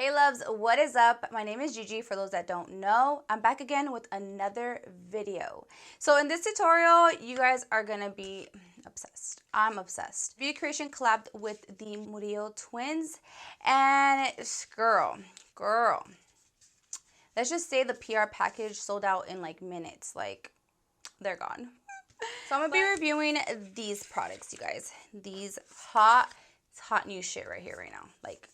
Hey loves, what is up? My name is Gigi. For those that don't know, I'm back again with another video. So in this tutorial, you guys are gonna be obsessed. I'm obsessed. Beauty Creation collabed with the Murillo twins, and girl, let's just say the PR package sold out in like minutes. Like, they're gone. So I'm gonna be reviewing these products, you guys. These it's hot new shit right here, right now. Like,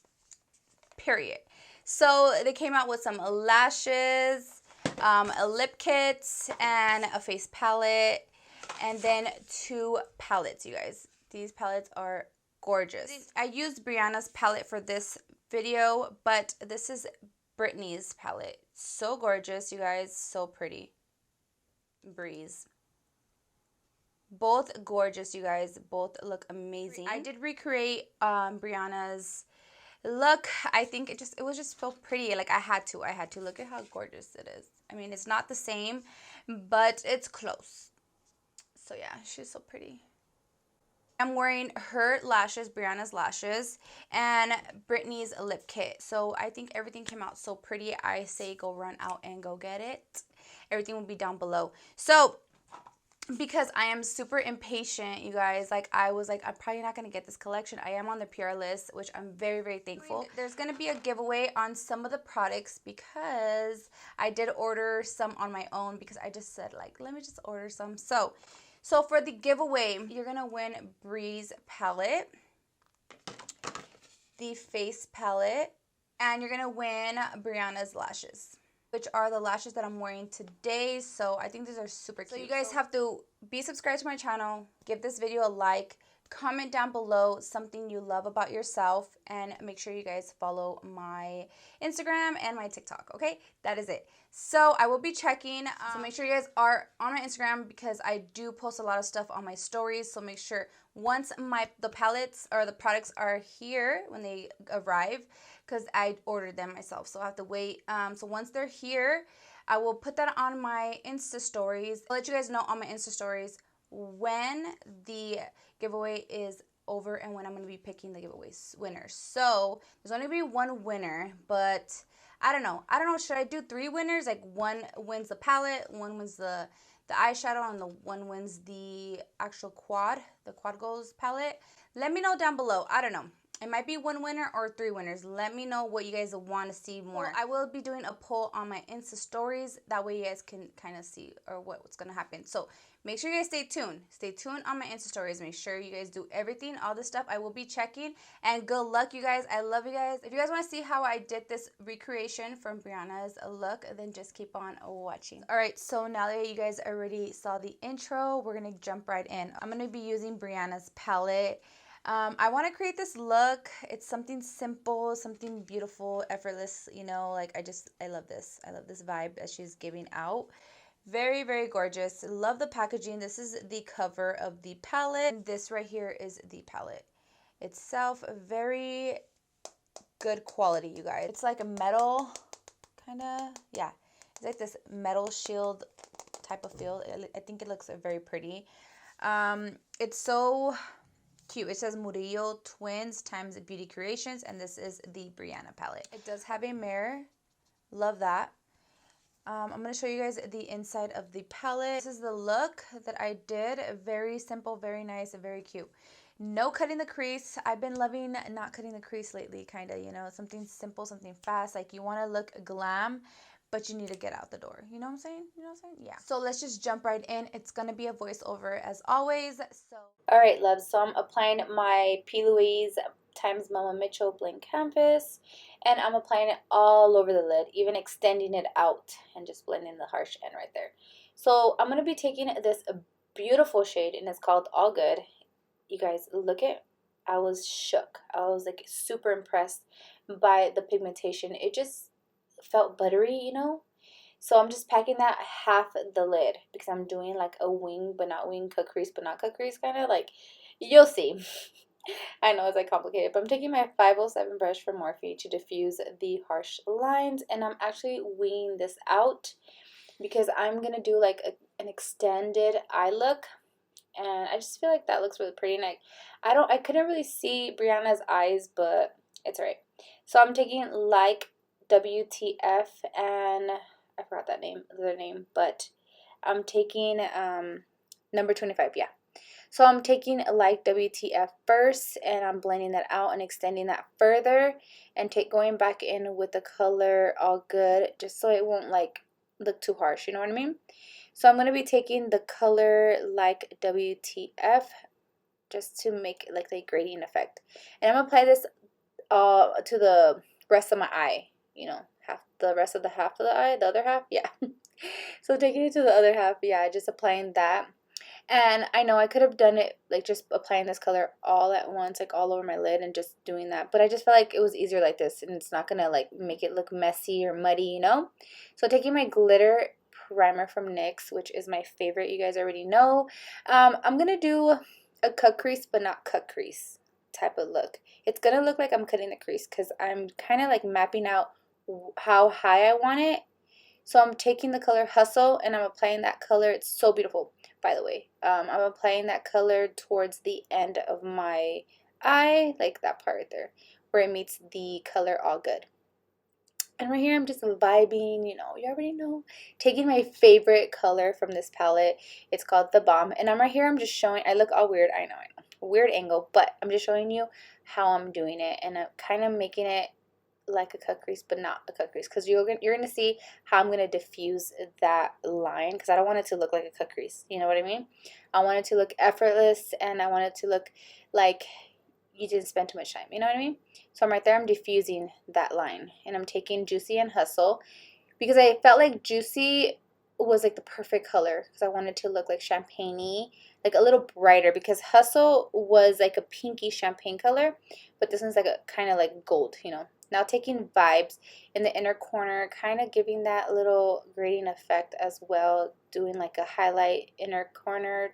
period. So they came out with some lashes, a lip kit, and a face palette, and then 2 palettes, you guys. These palettes are gorgeous. I used BRIANA'S palette for this video, but this is Britney's palette. So gorgeous, you guys. So pretty. Breeze. Both gorgeous, you guys. Both look amazing. I did recreate BRIANA'S look. I think it was just so pretty. Like, I had to look at how gorgeous it is. I mean, it's not the same, but it's close. So yeah, she's so pretty. I'm wearing her lashes, BRIANA'S lashes, and Britney's lip kit. So I think everything came out so pretty. I say go run out and go get it. Everything will be down below. So because I am super impatient, you guys, like, I was like, I'm probably not going to get this collection. I am on the PR list, which I'm very, very thankful. There's going to be a giveaway on some of the products because I did order some on my own because I just said, like, let me just order some. So for the giveaway, you're going to win Breeze palette, the face palette, and you're going to win BRIANA'S lashes, which are the lashes that I'm wearing today. So I think these are super cute. So you guys have to be subscribed to my channel, give this video a like, comment down below something you love about yourself, and make sure you guys follow my Instagram and my TikTok, okay? That is it. So I will be checking. So make sure you guys are on my Instagram because I do post a lot of stuff on my stories. So make sure once the palettes or the products are here, when they arrive, because I ordered them myself, so I have to wait. So once they're here, I will put that on my Insta stories. I'll let you guys know on my Insta stories when the giveaway is over and when I'm going to be picking the giveaway winners. So there's only going to be one winner, but I don't know. Should I do 3 winners? Like, one wins the palette, one wins the eyeshadow, and the one wins the actual the quad goals palette? Let me know down below. I don't know. It might be 1 winner or 3 winners. Let me know what you guys want to see more. I will be doing a poll on my Insta stories. That way you guys can kind of see or what's going to happen. So make sure you guys stay tuned. Stay tuned on my Insta stories. Make sure you guys do everything, all this stuff. I will be checking. And good luck, you guys. I love you guys. If you guys want to see how I did this recreation from BRIANA'S look, then just keep on watching. All right, so now that you guys already saw the intro, we're going to jump right in. I'm going to be using BRIANA'S palette. I want to create this look. It's something simple, something beautiful, effortless, you know, like, I love this. I love this vibe that she's giving out. Very, very gorgeous. Love the packaging. This is the cover of the palette. This right here is the palette itself. Very good quality, you guys. It's like a metal kind of, yeah. It's like this metal shield type of feel. I think it looks very pretty. It's so cute. It says Murillo Twins times Beauty Creations, and this is the BRIANA palette. It does have a mirror. Love that. I'm going to show you guys the inside of the palette. This is the look that I did. Very simple, very nice, and very cute. No cutting the crease. I've been loving not cutting the crease lately, kind of, you know, something simple, something fast. Like, you want to look glam, but you need to get out the door. You know what I'm saying? You know what I'm saying? Yeah. So let's just jump right in. It's going to be a voiceover as always. So, all right, loves. So I'm applying my P. Louise times Mama Mitchell Blank Canvas, and I'm applying it all over the lid, even extending it out and just blending the harsh end right there. So I'm going to be taking this beautiful shade, and it's called All Good. You guys, look at, I was shook. I was like super impressed by the pigmentation. It just felt buttery, you know. So I'm just packing that half the lid because I'm doing like a wing but not wing, cut crease but not cut crease, kind of like, you'll see. I know it's like complicated, but I'm taking my 507 brush from Morphe to diffuse the harsh lines, and I'm actually winging this out because I'm gonna do like an extended eye look, and I just feel like that looks really pretty. And I couldn't really see BRIANA'S eyes, but it's alright. So I'm taking like WTF, and I forgot that name, the name, but I'm taking number 25, yeah. So I'm taking like WTF first, and I'm blending that out and extending that further, and going back in with the color All Good, just so it won't like look too harsh, you know what I mean? So I'm going to be taking the color like WTF just to make like the gradient effect. And I'm going to apply this to the rest of my eye, you know, the rest of the half of the eye, the other half, yeah. So taking it to the other half, yeah, just applying that. And I know I could have done it like just applying this color all at once, like all over my lid and just doing that. But I just felt like it was easier like this, and it's not going to like make it look messy or muddy, you know? So taking my glitter primer from NYX, which is my favorite, you guys already know. I'm going to do a cut crease, but not cut crease type of look. It's going to look like I'm cutting the crease because I'm kind of like mapping out how high I want it. So I'm taking the color Hustle, and I'm applying that color. It's so beautiful, by the way. I'm applying that color towards the end of my eye, like that part right there, where it meets the color All Good. And right here, I'm just vibing, you know, you already know. Taking my favorite color from this palette. It's called The Bomb. And I'm right here, I'm just showing, I look all weird, I know. Weird angle, but I'm just showing you how I'm doing it. And I'm kind of making it like a cut crease, but not a cut crease, because you're gonna see how I'm gonna diffuse that line, because I don't want it to look like a cut crease, you know what I mean? I want it to look effortless, and I want it to look like you didn't spend too much time, you know what I mean? So I'm right there, I'm diffusing that line, and I'm taking Juicy and Hustle, because I felt like Juicy was like the perfect color, because I wanted to look like champagne-y, like a little brighter, because Hustle was like a pinky champagne color, but this one's like a kind of like gold, you know. Now taking Vibes in the inner corner, kind of giving that little gradient effect as well, doing like a highlight inner corner.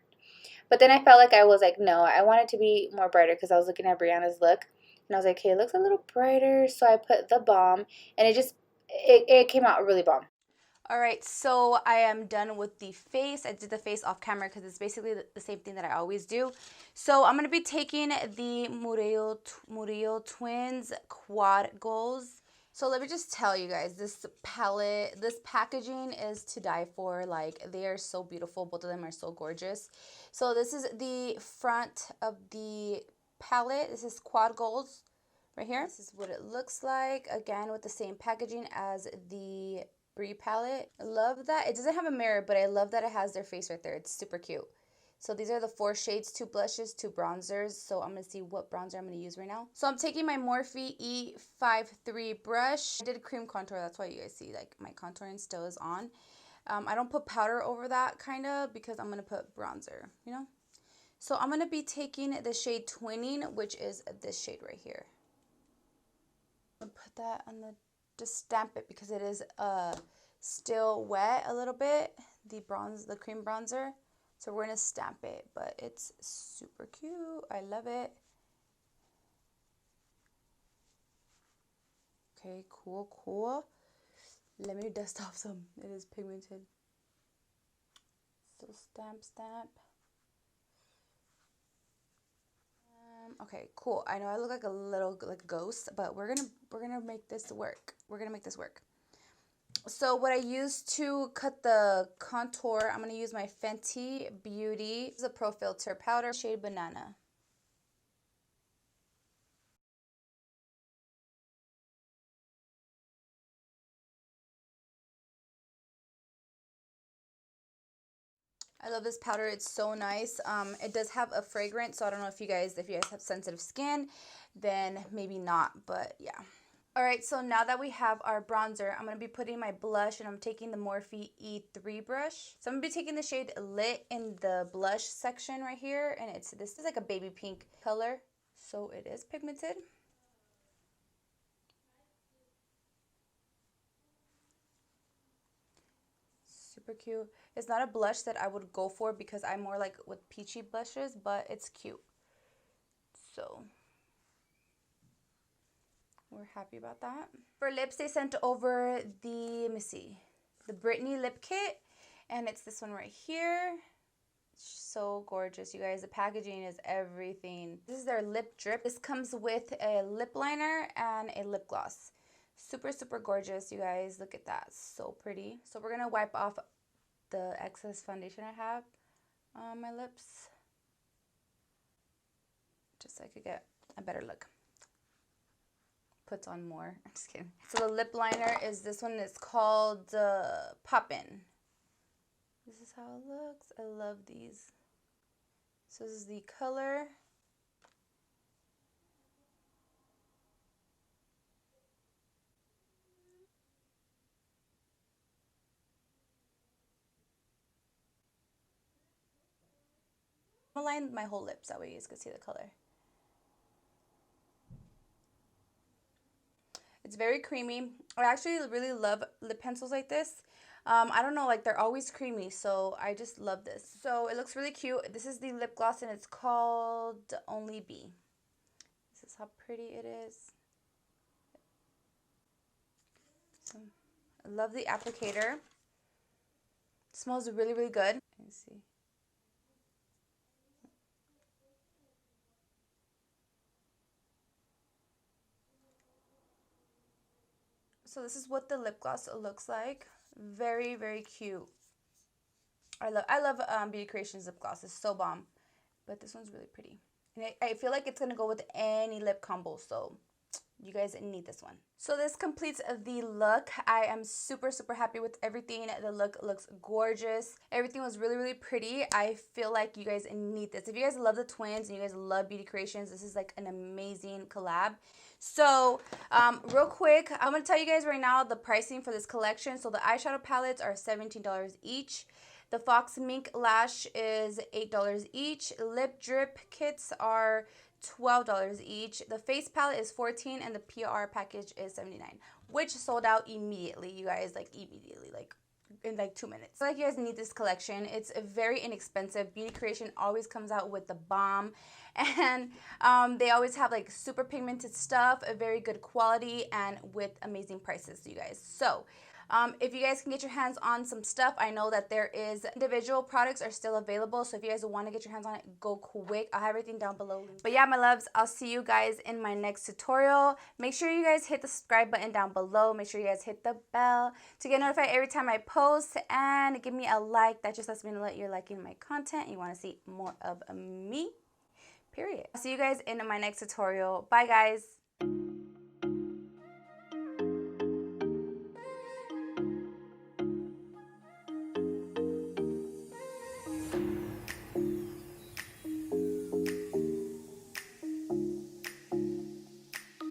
But then I felt like I was like, no, I want it to be more brighter, because I was looking at Brianna's look, and I was like, okay, it looks a little brighter, so I put The Bomb, and it came out really bomb. Alright, so I am done with the face. I did the face off camera because it's basically the same thing that I always do. So I'm going to be taking the Murillo Twins Quad Goals. So let me just tell you guys, this palette, this packaging is to die for. Like, they are so beautiful. Both of them are so gorgeous. So this is the front of the palette. This is Quad Goals right here. This is what it looks like. Again, with the same packaging as the Brie palette. I love that. It doesn't have a mirror, but I love that it has their face right there. It's super cute. So these are the 4 shades, 2 blushes, 2 bronzers. So I'm going to see what bronzer I'm going to use right now. So I'm taking my Morphe E53 brush. I did a cream contour. That's why you guys see like my contouring still is on. I don't put powder over that kind of, because I'm going to put bronzer, you know. So I'm going to be taking the shade Twinning, which is this shade right here. I'll put that on the, just stamp it, because it is still wet a little bit, the cream bronzer. So we're going to stamp it, but it's super cute. I love it. Okay, cool, cool. Let me dust off some. It is pigmented. So stamp, stamp. Okay, cool. I know I look like a little like ghost, but we're gonna make this work. We're gonna make this work. So what I use to cut the contour, I'm gonna use my Fenty Beauty. This is a Pro Filter powder, shade Banana. I love this powder. It's so nice. It does have a fragrance, so I don't know if you guys have sensitive skin, then maybe not, but yeah. Alright, so now that we have our bronzer, I'm going to be putting my blush, and I'm taking the Morphe E3 brush. So I'm going to be taking the shade Lit in the blush section right here, and this is like a baby pink color, so it is pigmented. Super cute. It's not a blush that I would go for, because I'm more like with peachy blushes, but it's cute. So we're happy about that. For lips, they sent over the, let me see, the Brittany lip kit, and it's this one right here. So gorgeous, you guys. The packaging is everything. This is their lip drip. This comes with a lip liner and a lip gloss. Super, super gorgeous, you guys. Look at that. So pretty. So we're going to wipe off the excess foundation I have on my lips, just so I could get a better look. Puts on more. I'm just kidding. So the lip liner is this one. It's called Poppin'. This is how it looks. I love these. So this is the color. I'm gonna line my whole lips, that way you guys can see the color. It's very creamy. I actually really love lip pencils like this. I don't know, like they're always creamy, so I just love this. So it looks really cute. This is the lip gloss and it's called Only Be. This is how pretty it is. So, I love the applicator. It smells really, really good. Let me see. So this is what the lip gloss looks like. Very, very cute. I love Beauty Creations lip gloss. It's so bomb. But this one's really pretty. And I feel like it's going to go with any lip combo. So you guys need this one. So this completes the look. I am super, super happy with everything. The look looks gorgeous. Everything was really, really pretty. I feel like you guys need this. If you guys love the twins and you guys love Beauty Creations, this is like an amazing collab. So real quick, I'm going to tell you guys right now the pricing for this collection. So the eyeshadow palettes are $17 each. The Fox Mink Lash is $8 each. Lip drip kits are $12 each. The face palette is $14 and the PR package is $79, which sold out immediately, you guys, like immediately, like in like 2 minutes. I feel like you guys need this collection. It's very inexpensive. Beauty Creation always comes out with the bomb, and they always have like super pigmented stuff, a very good quality, and with amazing prices, you guys. So if you guys can get your hands on some stuff, I know that there is individual products are still available. So if you guys want to get your hands on it, go quick. I'll have everything down below. But yeah, my loves, I'll see you guys in my next tutorial. Make sure you guys hit the subscribe button down below. Make sure you guys hit the bell to get notified every time I post, and give me a like. That just lets me know that you're liking my content and you want to see more of me, period. I'll see you guys in my next tutorial. Bye, guys.